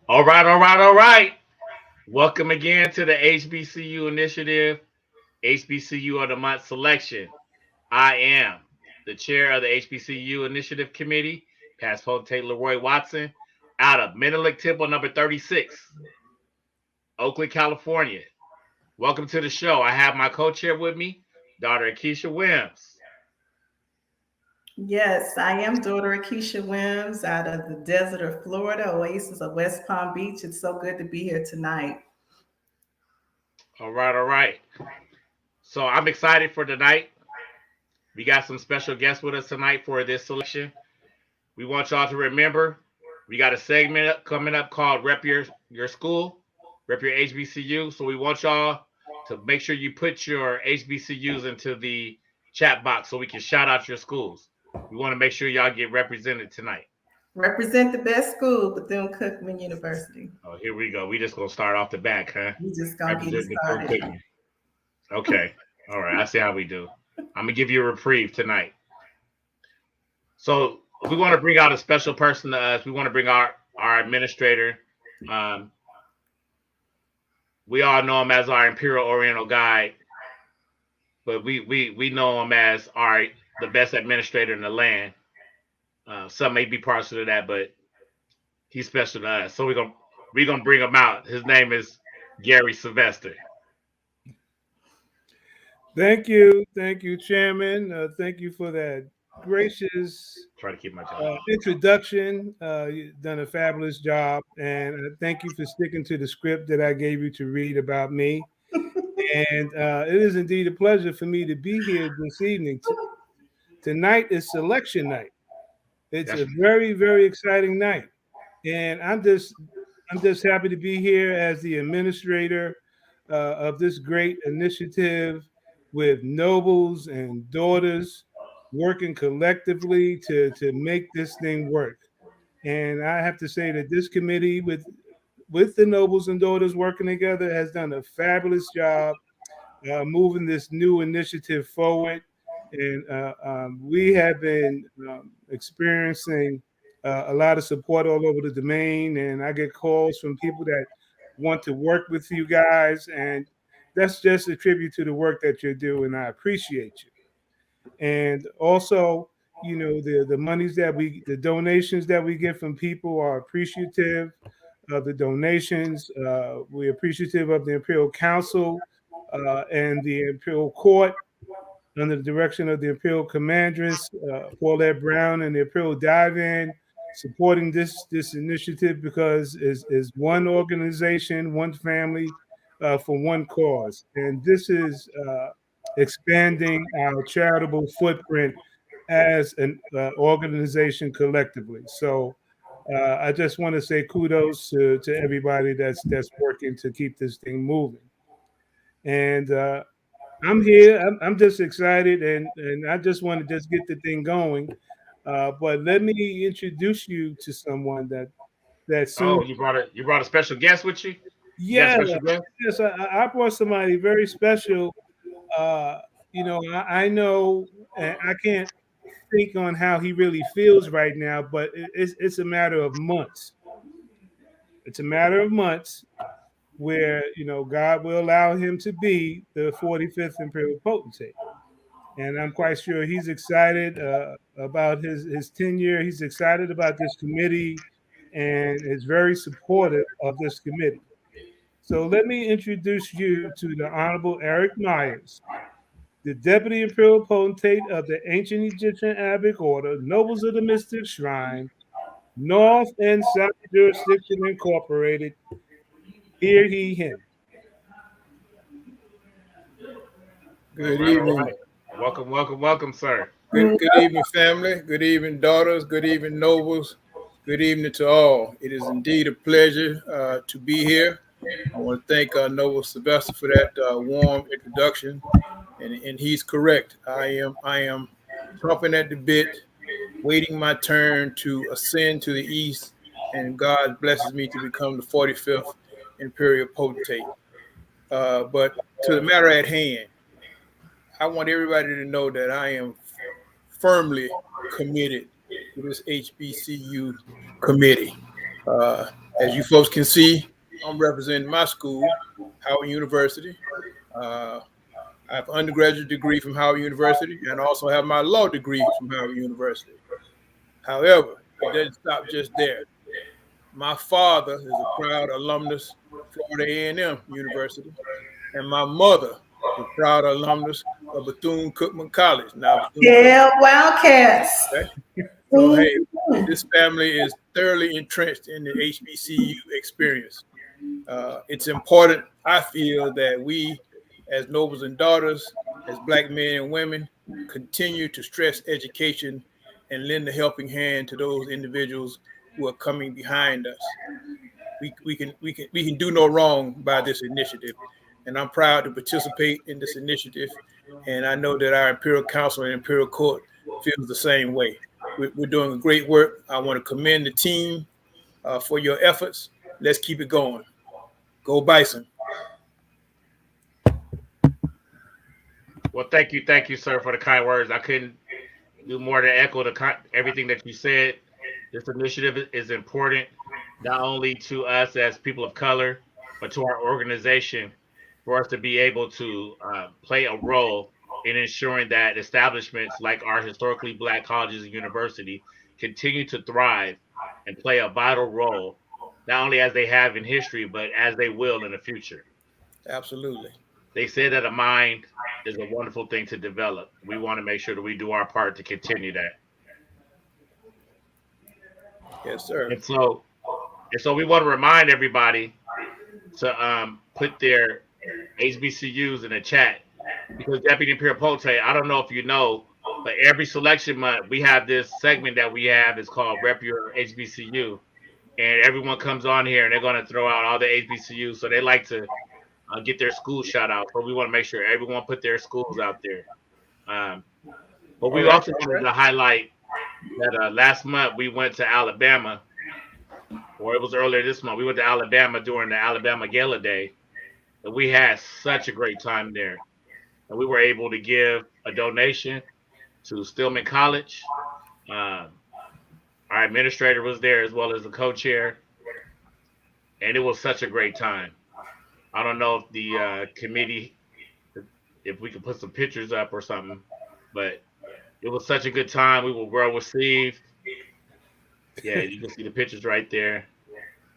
All right, all right, all right. Welcome again to the HBCU Initiative, HBCU of the Month selection. I am the chair of the HBCU Initiative Committee, Past Potentate Leroy Watson, out of Menelik Temple number 36, Oakland, California. Welcome to the show. I have my co-chair with me, daughter Akeisha Williams. Yes, I am daughter Akeisha Wims out of the desert of Florida, oasis of West Palm Beach. It's so good to be here tonight. All right, all right. So I'm excited for tonight. We got some special guests with us tonight for this selection. We want y'all to remember we got a segment coming up called Rep Your School, Rep Your HBCU. So we want y'all to make sure you put your HBCUs into the chat box so we can shout out your schools. We want to make sure y'all get represented tonight. Represent the best school, Bethune-Cookman University. Oh, here we go. We just gonna start off the back, huh? We just gonna get started. Okay. All right. I see how we do. I'm gonna give you a reprieve tonight. So we want to bring out a special person to us. We want to bring our administrator. We all know him as our Imperial Oriental guide, but we know him as the best administrator in the land. Some may be partial to that, but he's special to us. So we're gonna bring him out. His name is Gary Sylvester. Thank you, Chairman. Thank you for that gracious Try to keep my introduction. You've done a fabulous job, and thank you for sticking to the script that I gave you to read about me. And it is indeed a pleasure for me to be here this evening. Tonight is selection night. It's a very, very exciting night, and I'm just happy to be here as the administrator of this great initiative with nobles and daughters working collectively to make this thing work. And I have to say that this committee with the nobles and daughters working together has done a fabulous job moving this new initiative forward. And we have been experiencing a lot of support all over the domain. And I get calls from people that want to work with you guys. And that's just a tribute to the work that you're doing. I appreciate you. And also, you know, the monies the donations that we get from people are appreciative of the donations. We're appreciative of the Imperial Council and the Imperial Court under the direction of the Imperial Commandress, Paulette Brown, and the Imperial Dive-In, supporting this initiative because is one organization, one family, for one cause. And this is expanding our charitable footprint as an organization collectively. So I just want to say kudos to everybody that's working to keep this thing moving. And I'm here. I'm just excited, and I just want to just get the thing going. But let me introduce you to someone that soon. Oh, you brought a special guest with you? Yeah, yes, I brought somebody very special. You know, I know, and I can't think on how he really feels right now, but it's a matter of months. It's a matter of months where, you know, God will allow him to be the 45th Imperial Potentate. And I'm quite sure he's excited about his tenure. He's excited about this committee and is very supportive of this committee. So let me introduce you to the Honorable Eric Myers, the Deputy Imperial Potentate of the Ancient Egyptian Arabic Order, Nobles of the Mystic Shrine, North and South Jurisdiction Incorporated. Hear he him. Good evening. Right. Welcome, sir. Good evening, family. Good evening, daughters. Good evening, nobles. Good evening to all. It is indeed a pleasure to be here. I want to thank Noble Sylvester for that warm introduction, and he's correct. I am chomping at the bit, waiting my turn to ascend to the east, and God blesses me to become the 45th Imperial Potentate. But to the matter at hand, I want everybody to know that I am firmly committed to this HBCU committee. As you folks can see, I'm representing my school, Howard University. I have an undergraduate degree from Howard University and also have my law degree from Howard University. However, it doesn't stop just there. My father is a proud alumnus of Florida A&M University, and my mother is a proud alumnus of Bethune-Cookman College. Now, Yeah, Wildcats. okay? So, hey, this family is thoroughly entrenched in the HBCU experience. It's important, I feel, that we, as nobles and daughters, as Black men and women, continue to stress education and lend a helping hand to those individuals who are coming behind us. We can do no wrong by this initiative, and I'm proud to participate in this initiative. And I know that our Imperial Council and Imperial Court feels the same way. We're doing great work. I want to commend the team for your efforts. Let's keep it going. Go Bison. Well, thank you, sir, for the kind words. I couldn't do more than echo everything that you said. This initiative is important, not only to us as people of color, but to our organization, for us to be able to play a role in ensuring that establishments like our historically Black colleges and universities continue to thrive and play a vital role, not only as they have in history, but as they will in the future. Absolutely. They say that a mind is a wonderful thing to develop. We want to make sure that we do our part to continue that. Yes, sir. And so we want to remind everybody to put their HBCUs in the chat, because Deputy Imperial Potentate, I don't know if you know, but every selection month we have this segment that we have. It's called Rep Your HBCU, and everyone comes on here and they're going to throw out all the HBCUs. So they like to get their school shout out. So we want to make sure everyone put their schools out there. But we also wanted to highlight that last month we went to Alabama, or it was earlier this month. We went to Alabama during the Alabama Gala Day, and we had such a great time there. And we were able to give a donation to Stillman College. Our administrator was there as well as the co-chair, and it was such a great time. I don't know if the committee, if we could put some pictures up or something, but it was such a good time. We were well received. Yeah, you can see the pictures right there.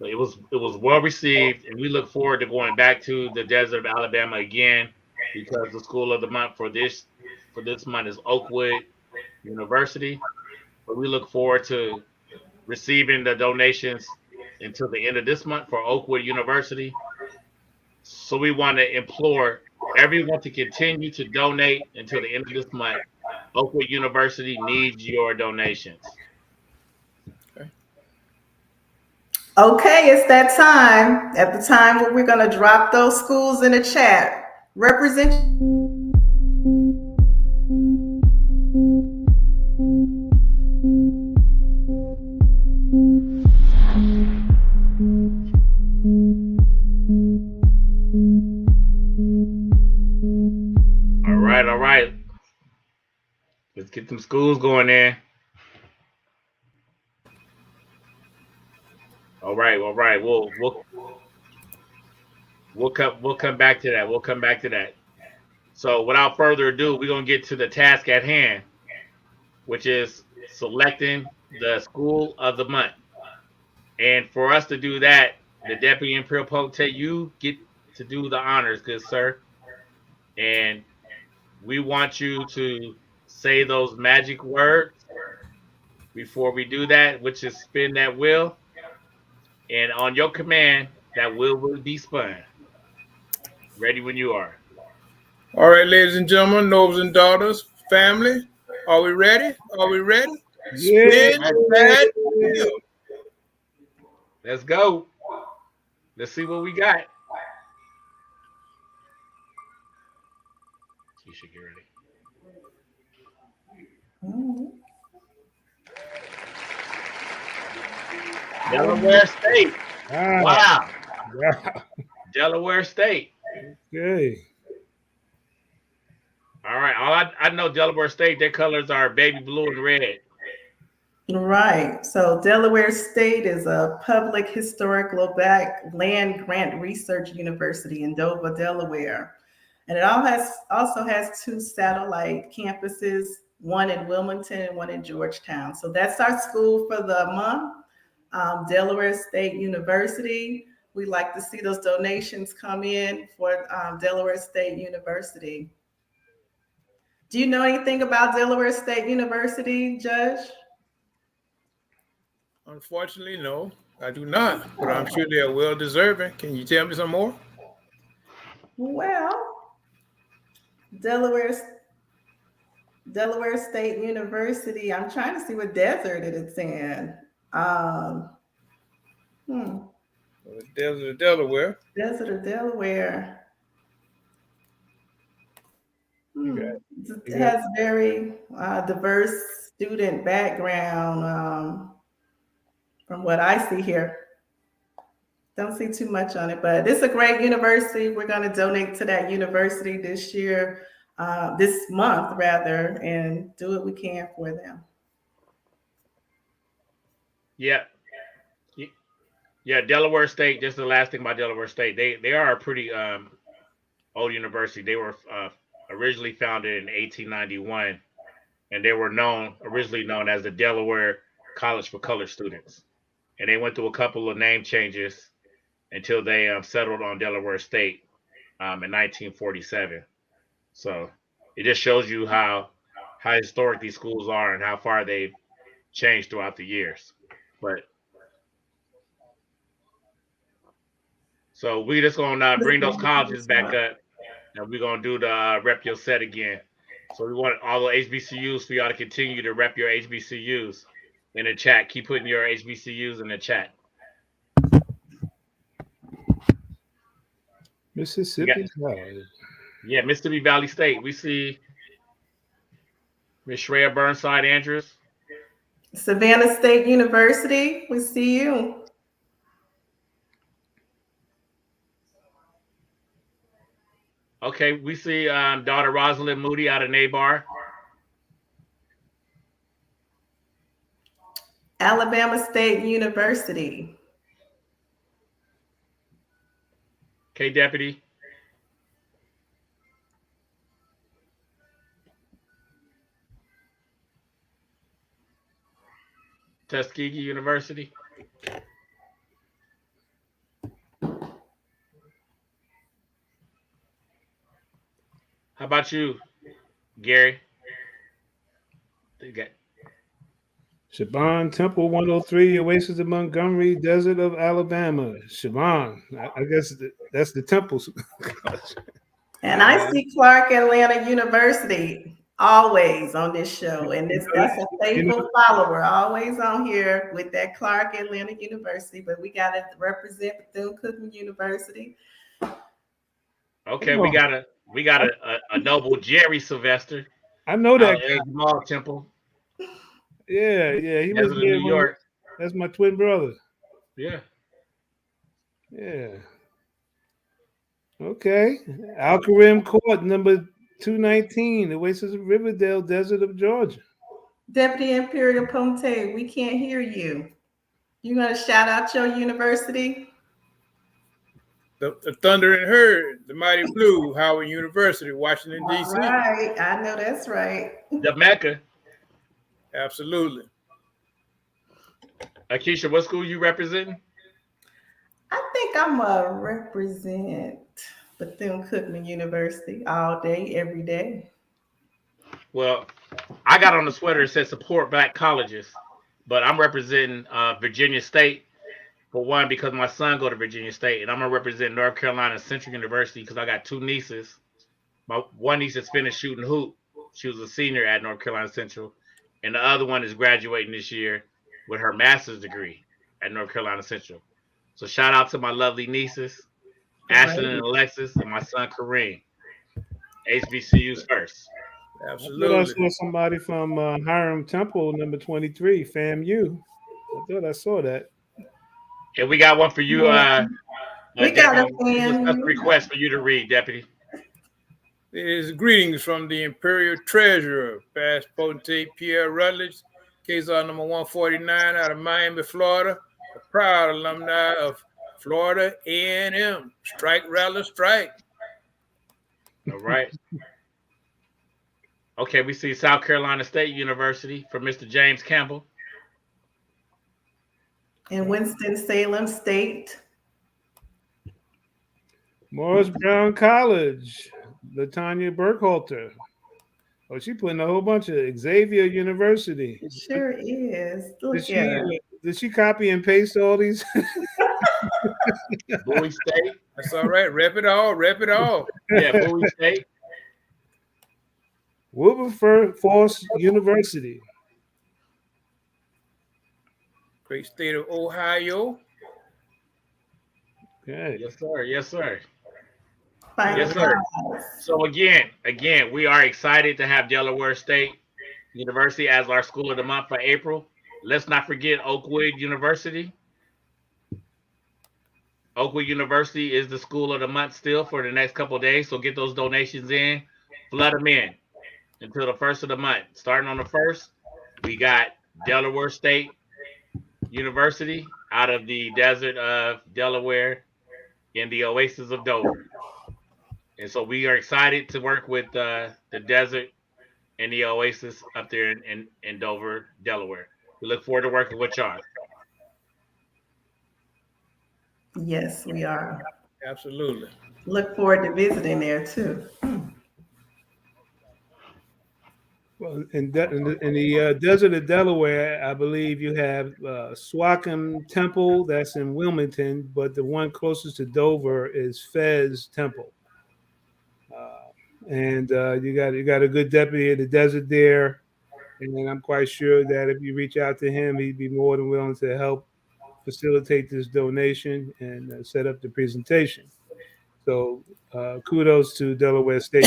But it was well received, and we look forward to going back to the desert of Alabama again, because the school of the month for this month is Oakwood University. But we look forward to receiving the donations until the end of this month for Oakwood University. So we want to implore everyone to continue to donate until the end of this month. Oakwood University needs your donations. Okay, it's that time. At the time where we're going to drop those schools in the chat. Represent. All right. Let's get some schools going there. All right. We'll come back to that. We'll come back to that. So without further ado, we're gonna get to the task at hand, which is selecting the school of the month. And for us to do that, the Deputy Imperial Potentate, you get to do the honors, good sir. And we want you to say those magic words before we do that, which is spin that wheel. And on your command, that wheel will be spun. Ready when you are. All right, ladies and gentlemen, nobles and daughters, family, are we ready? Are we ready? Yeah. Spin that wheel. Let's go. Let's see what we got. You should get ready. Delaware State. Wow. Yeah. Delaware State. Okay. All right. All I know Delaware State, their colors are baby blue and red. Right. So Delaware State is a public historical black land grant research university in Dover, Delaware. And it also has two satellite campuses, one in Wilmington and one in Georgetown. So that's our school for the month, Delaware State University. We like to see those donations come in for Delaware State University. Do you know anything about Delaware State University, Judge? Unfortunately, no, I do not, but I'm sure they are well deserving. Can you tell me some more? Well, Delaware State University. I'm trying to see what desert it's in. Desert of Delaware. Desert of Delaware. It has very diverse student background from what I see here. Don't see too much on it, but it's a great university. We're going to donate to that university this year, this month rather, and do what we can for them. Yeah. Yeah, Delaware State, just the last thing about Delaware State, they are a pretty old university. They were originally founded in 1891, and they were originally known as the Delaware College for Colored Students. And they went through a couple of name changes until they settled on Delaware State in 1947. So it just shows you how historic these schools are and how far they've changed throughout the years. But so we just gonna bring those colleges back up, and we're gonna do the rep your set again. So we want all the HBCUs for y'all to continue to rep your HBCUs in the chat. Keep putting your HBCUs in the chat. Mississippi. Yeah, Mississippi Valley State. We see Miss Shreya Burnside Andrews. Savannah State University. We see you. Okay, we see daughter Rosalind Moody out of Nabar. Alabama State University. Okay, Deputy. Tuskegee University. How about you, Gary? Shaban Temple 103, Oasis of Montgomery, Desert of Alabama. Shaban, I guess that's the temples. And I see Clark Atlanta University always on this show. And that's a faithful follower, always on here with that Clark Atlanta University. But we got to represent Bethune-Cookman University. Okay, we got a noble Jerry Sylvester. I know that Jamal Temple. Yeah, he was in New York. That's my twin brother. Yeah. Okay. Al-Karim Court, number 219, Oasis of Riverdale, Desert of Georgia. Deputy Imperial Potentate, we can't hear you. You gonna shout out your university? The Thunder and Herd, the Mighty Blue, Howard University, Washington, D.C. Right, I know that's right. The Mecca. Absolutely. Akeisha, what school you representing? I think I'm gonna represent Bethune-Cookman University all day, every day. Well, I got on the sweater that says support black colleges, but I'm representing Virginia State for one because my son go to Virginia State, and I'm gonna represent North Carolina Central University because I got two nieces. My one niece is finished shooting hoop. She was a senior at North Carolina Central, and the other one is graduating this year with her master's degree at North Carolina Central. So shout out to my lovely nieces, Ashlyn and Alexis, and my son Kareem. HBCUs first. Absolutely. I saw somebody from Hiram Temple, number 23, FAMU. I thought I saw that. And we got one for you. We got a request for you to read, Deputy. It is greetings from the Imperial Treasurer, past Potentate Pierre Rutledge, KSR number 149 out of Miami, Florida. A proud alumni of Florida A&M. Strike, rattle, strike. All right. Okay, we see South Carolina State University from Mr. James Campbell. In Winston-Salem State. Morris Brown College, Latanya Burkhalter. Oh, she putting a whole bunch of Xavier University. It sure is. Look at her. Did she copy and paste all these? Bowie State. That's all right. Rep it all. Rep it all. Yeah, Bowie State. Wilberforce University. Great state of Ohio. Okay. Yes, sir. Yes, sir. Final Yes, sir. prize. So again, we are excited to have Delaware State University as our school of the month for April. Let's not forget Oakwood University. Oakwood University is the school of the month still for the next couple of days. So get those donations in, flood them in until the first of the month. Starting on the 1st, we got Delaware State University out of the desert of Delaware in the oasis of Dover. And so we are excited to work with the desert and the oasis up there in Dover, Delaware. We look forward to working with y'all. Yes, we are. Absolutely. Look forward to visiting there too. Well, in the desert of Delaware, I believe you have Swackham Temple, that's in Wilmington, but the one closest to Dover is Fez Temple. And you got a good deputy in the desert there, and I'm quite sure that if you reach out to him, he'd be more than willing to help facilitate this donation and set up the presentation. So kudos to Delaware State.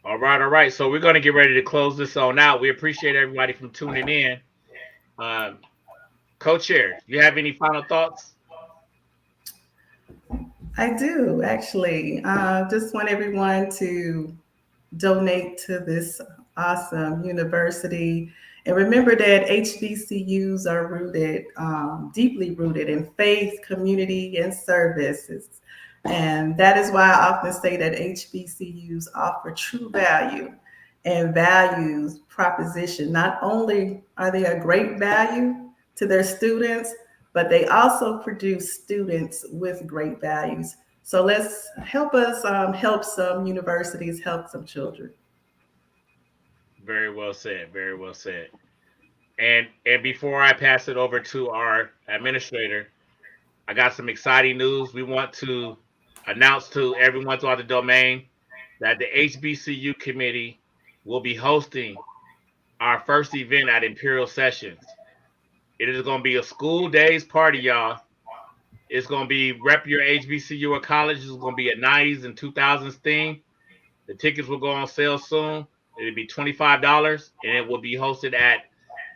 All right. So we're going to get ready to close this on out. We appreciate everybody from tuning in. Co-chair, you have any final thoughts? I do, actually. Just want everyone to donate to this awesome university. And remember that HBCUs are rooted, deeply rooted in faith, community, and services. And that is why I often say that HBCUs offer true value and values proposition. Not only are they a great value to their students, but they also produce students with great values. So let's help us help some universities, help some children. Very well said. Very well said. And before I pass it over to our administrator, I got some exciting news. We want to announce to everyone throughout the domain that the HBCU committee will be hosting our first event at Imperial Sessions. It is going to be a school days party, y'all. It's going to be rep your HBCU or college. It's going to be a 90s and 2000s theme. The tickets will go on sale soon. It'll be $25, and it will be hosted at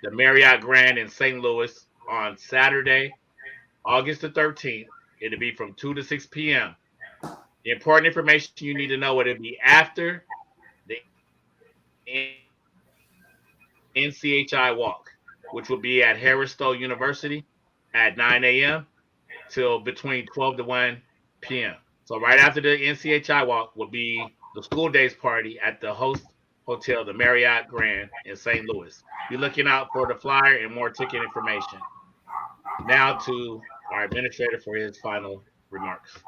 the Marriott Grand in St. Louis on Saturday, August the 13th. It'll be from 2 to 6 p.m. The important information you need to know, it'll be after the NCHI walk, which will be at Harris Stowe University at 9 a.m. till between 12 to 1 p.m. So right after the NCHI walk will be the school days party at the host hotel, the Marriott Grand in St. Louis. Be looking out for the flyer and more ticket information. Now to our administrator for his final remarks.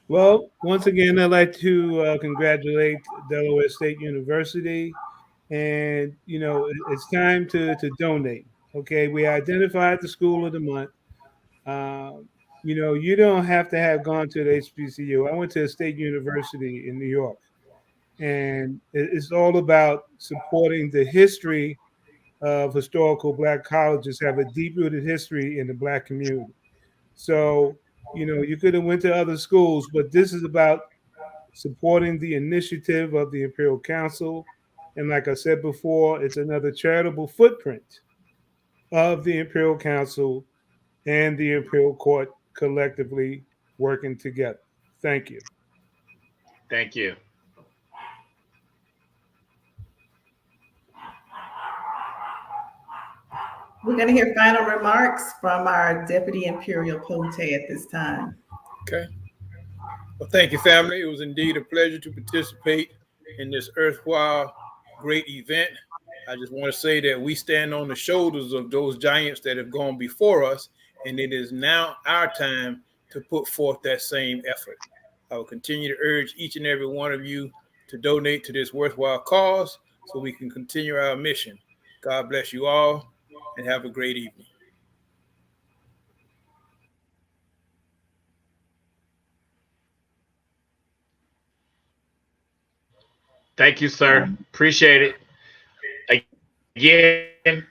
Well, once again, I'd like to congratulate Delaware State University. And, it's time to donate. Okay, we identified the school of the month. You don't have to have gone to the HBCU. I went to a state university in New York. And it's all about supporting the history of historical Black colleges, have a deep-rooted history in the Black community. So, you could have went to other schools, but this is about supporting the initiative of the Imperial Council. And like I said before, it's another charitable footprint of the Imperial Council and the Imperial Court collectively working together. Thank you. Thank you. We're going to hear final remarks from our Deputy Imperial Potentate at this time. Okay. Well, thank you, family. It was indeed a pleasure to participate in this erstwhile great event. I just want to say that we stand on the shoulders of those giants that have gone before us, and it is now our time to put forth that same effort. I will continue to urge each and every one of you to donate to this worthwhile cause so we can continue our mission. God bless you all, and have a great evening. Thank you, sir. Appreciate it. Again,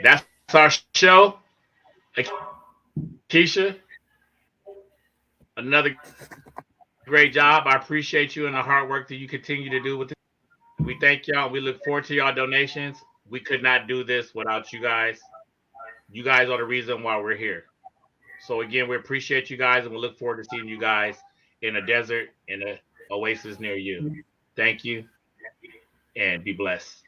that's our show. Keisha, another great job. I appreciate you and the hard work that you continue to do with it. We thank y'all. We look forward to y'all donations. We could not do this without you guys. You guys are the reason why we're here. So again, we appreciate you guys, and we look forward to seeing you guys in a desert, in an oasis near you. Thank you, and be blessed.